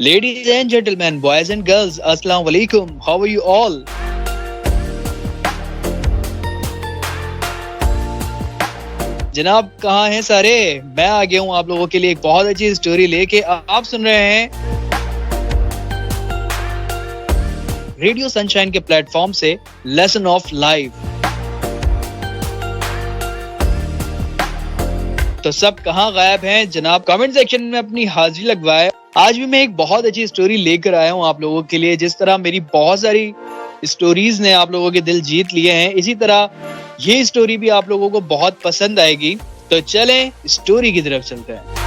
Ladies and gentlemen, boys and girls, Assalamu alaikum. How are you all? जनाब कहाँ हैं सारे? मैं आ गया हूँ आप लोगों के लिए एक बहुत अच्छी स्टोरी लेके। आप सुन रहे हैं रेडियो सनशाइन के प्लेटफॉर्म से लेसन ऑफ लाइफ। तो सब कहाँ गायब हैं जनाब? कमेंट सेक्शन में अपनी हाजिरी लगवाए। आज भी मैं एक बहुत अच्छी स्टोरी लेकर आया हूँ आप लोगों के लिए। जिस तरह मेरी बहुत सारी स्टोरीज ने आप लोगों के दिल जीत लिए हैं, इसी तरह ये स्टोरी भी आप लोगों को बहुत पसंद आएगी। तो चलें स्टोरी की तरफ चलते हैं।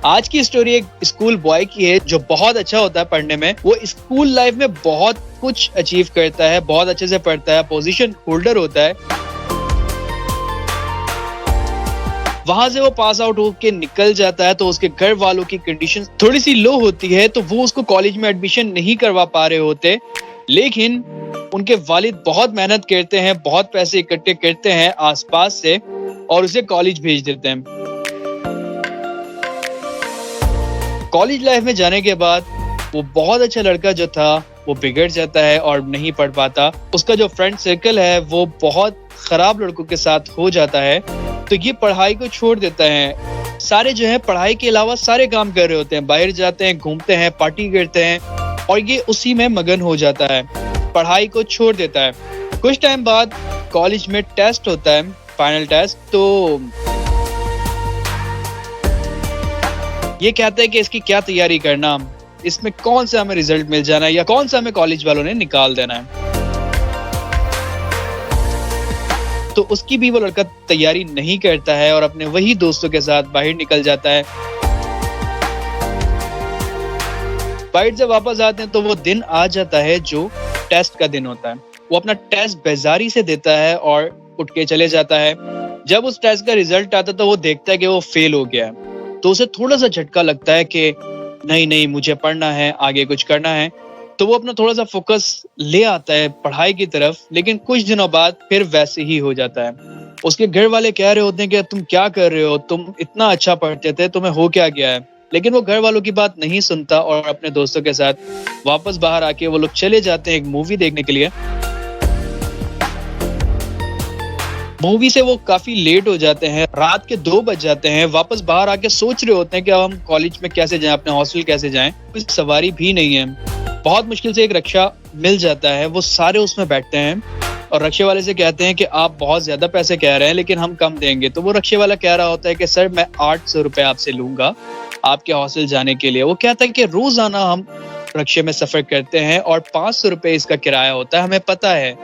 आज की स्टोरी एक स्कूल बॉय की है जो बहुत अच्छा होता है पढ़ने में। वो स्कूल लाइफ में बहुत कुछ अचीव करता है, बहुत अच्छे से पढ़ता है, पोजीशन होल्डर होता है। वहां से वो पास आउट होकर निकल जाता है तो उसके घर वालों की कंडीशन थोड़ी सी लो होती है, तो वो उसको कॉलेज में एडमिशन नहीं करवा पा रहे होते। लेकिन उनके वालिद बहुत मेहनत करते हैं, बहुत पैसे इकट्ठे करते हैं आसपास से और उसे कॉलेज भेज देते हैं। कॉलेज लाइफ में जाने के बाद वो बहुत अच्छा लड़का जो था वो बिगड़ जाता है और नहीं पढ़ पाता। उसका जो फ्रेंड सर्कल है वो बहुत खराब लड़कों के साथ हो जाता है, तो ये पढ़ाई को छोड़ देता है। सारे जो है पढ़ाई के अलावा सारे काम कर रहे होते हैं, बाहर जाते हैं, घूमते हैं, पार्टी करते हैं और ये उसी में मगन हो जाता है, पढ़ाई को छोड़ देता है। कुछ टाइम बाद कॉलेज में टेस्ट होता है, फाइनल टेस्ट। तो ये कहता है कि इसकी क्या तैयारी करना, इसमें कौन सा हमें रिजल्ट मिल जाना है या कौन सा हमें कॉलेज वालों ने निकाल देना है। तो उसकी भी वो लड़का तैयारी नहीं करता है और अपने वही दोस्तों के साथ बाहर निकल जाता है। बाहर जब वापस आते हैं तो वो दिन आ जाता है जो टेस्ट का दिन होता है। वो अपना टेस्ट बेजारी से देता है और उठ के चले जाता है। जब उस टेस्ट का रिजल्ट आता है तो वो देखता है कि वो फेल हो गया है। तो उसे थोड़ा सा झटका लगता है कि नहीं मुझे पढ़ना है, आगे कुछ करना है। तो वो अपना थोड़ा सा फोकस ले आता है पढ़ाई की तरफ, लेकिन कुछ दिनों बाद फिर वैसे ही हो जाता है। उसके घर वाले कह रहे होते हैं कि तुम क्या कर रहे हो, तुम इतना अच्छा पढ़ते थे, तुम्हें हो क्या गया है। लेकिन वो घर वालों की बात नहीं सुनता और अपने दोस्तों के साथ वापस बाहर आके वो लोग चले जाते हैं एक मूवी देखने के लिए। मूवी से वो काफी लेट हो जाते हैं, रात के 2 बज जाते हैं। वापस बाहर आके सोच रहे होते हैं कि अब हम कॉलेज में कैसे जाएं, अपने हॉस्टल कैसे जाएं। कोई सवारी भी नहीं है। बहुत मुश्किल से एक रक्षा मिल जाता है, वो सारे उसमें बैठते हैं और रक्षे वाले से कहते हैं कि आप बहुत ज्यादा पैसे कह रहे हैं लेकिन हम कम देंगे। तो वो रक्षे वाला कह रहा होता है कि सर मैं 800 रुपए आपसे लूंगा आपके हॉस्टल जाने के लिए। वो कहता है कि रोजाना हम रक्षे में सफर करते हैं और 500 रुपए इसका किराया होता है, हमें पता है।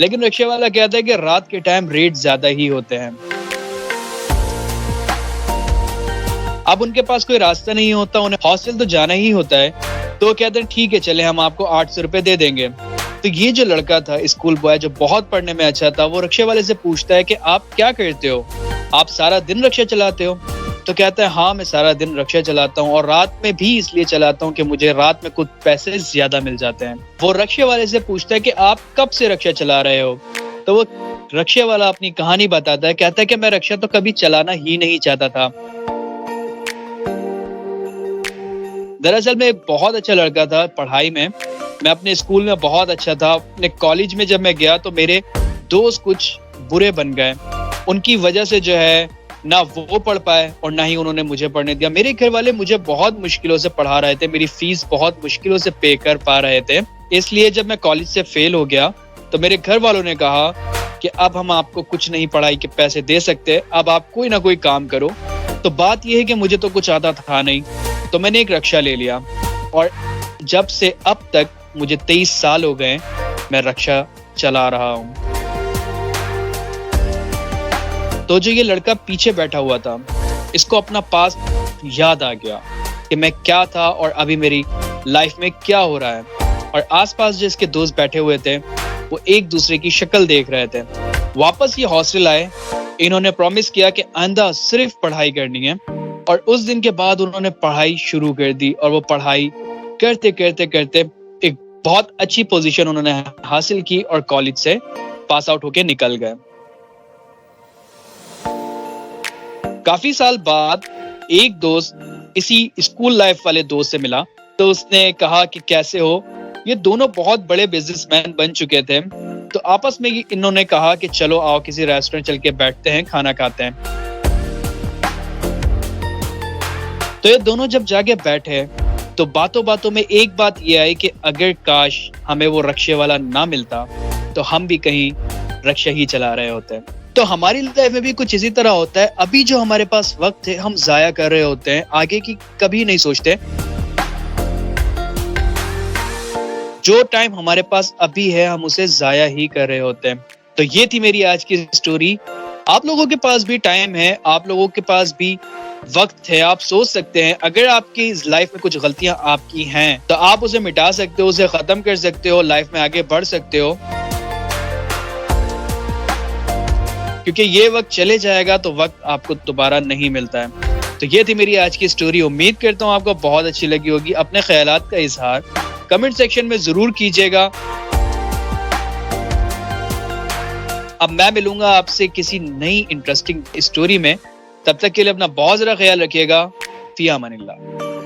लेकिन रक्षे वाला कहता है कि रात के टाइम रेट ज्यादा ही होते हैं। अब उनके पास कोई रास्ता नहीं होता, उन्हें हॉस्टल तो जाना ही होता है। तो वो कहते हैं ठीक है चले हम आपको 800 रुपए दे देंगे। तो ये जो लड़का था स्कूल बॉय जो बहुत पढ़ने में अच्छा था, वो रक्षे वाले से पूछता है कि आप क्या करते हो, आप सारा दिन रक्षा चलाते हो? तो कहता है हाँ मैं सारा दिन रक्षा चलाता हूँ और रात में भी इसलिए चलाता हूँ कि मुझे रात में कुछ पैसे ज्यादा मिल जाते हैं। वो रक्षे वाले से पूछता है कि आप कब से रक्षा चला रहे हो? तो वो रक्षा वाला अपनी कहानी बताता है, कहता है कि मैं रक्षा तो कभी चलाना ही नहीं चाहता था। दरअसल मैं एक बहुत अच्छा लड़का था पढ़ाई में, मैं अपने स्कूल में बहुत अच्छा था। अपने कॉलेज में जब मैं गया तो मेरे दोस्त कुछ बुरे बन गए। उनकी वजह से जो है ना वो पढ़ पाए और ना ही उन्होंने मुझे पढ़ने दिया। मेरे घर वाले मुझे बहुत मुश्किलों से पढ़ा रहे थे, मेरी फीस बहुत मुश्किलों से पे कर पा रहे थे। इसलिए जब मैं कॉलेज से फेल हो गया तो मेरे घर वालों ने कहा कि अब हम आपको कुछ नहीं पढ़ाई के पैसे दे सकते, अब आप कोई ना कोई काम करो। तो बात यह है कि मुझे तो कुछ आता था नहीं, तो मैंने एक रक्षा ले लिया और जब से अब तक मुझे 23 साल हो गए मैं रक्षा चला रहा हूँ। तो जो ये लड़का पीछे बैठा हुआ था, इसको अपना पास्ट याद आ गया कि मैं क्या था और अभी मेरी लाइफ में क्या हो रहा है। और आसपास जो इसके दोस्त बैठे हुए थे वो एक दूसरे की शक्ल देख रहे थे। वापस ये हॉस्टल आए, इन्होंने प्रॉमिस किया कि आइंदा सिर्फ पढ़ाई करनी है और उस दिन के बाद उन्होंने पढ़ाई शुरू कर दी और वो पढ़ाई करते करते करते एक बहुत अच्छी पोजीशन उन्होंने हासिल की और कॉलेज से पास आउट होके निकल गए। काफी साल बाद एक दोस्त इसी स्कूल लाइफ वाले दोस्त से मिला, तो उसने कहा कि कैसे हो। ये दोनों बहुत बड़े बिजनेसमैन बन चुके थे, तो आपस में इन्होंने कहा कि चलो आओ किसी रेस्टोरेंट चल के बैठते हैं, खाना खाते हैं। तो ये दोनों जब जाके बैठे तो बातों बातों में एक बात ये आई कि अगर काश हमें वो रक्शे वाला ना मिलता तो हम भी कहीं रक्शा ही चला रहे होते। तो हमारी लाइफ में भी कुछ इसी तरह होता है। अभी जो हमारे पास वक्त है हम जाया कर रहे होते हैं, आगे की कभी नहीं सोचते। जो टाइम हमारे पास अभी है हम उसे जाया ही कर रहे होते हैं। तो ये थी मेरी आज की स्टोरी। आप लोगों के पास भी टाइम है, आप लोगों के पास भी वक्त है, आप सोच सकते हैं अगर आपकी लाइफ में कुछ गलतियां आपकी हैं तो आप उसे मिटा सकते हो, उसे खत्म कर सकते हो, लाइफ में आगे बढ़ सकते हो, क्योंकि ये वक्त चले जाएगा तो वक्त आपको दोबारा नहीं मिलता है। तो ये थी मेरी आज की स्टोरी। उम्मीद करता हूँ आपको बहुत अच्छी लगी होगी। अपने ख्यालात का इजहार कमेंट सेक्शन में जरूर कीजिएगा। अब मैं मिलूंगा आपसे किसी नई इंटरेस्टिंग स्टोरी में। तब तक के लिए अपना बहुत ज़्यादा ख्याल रखिएगा। फी अमानिल्लाह।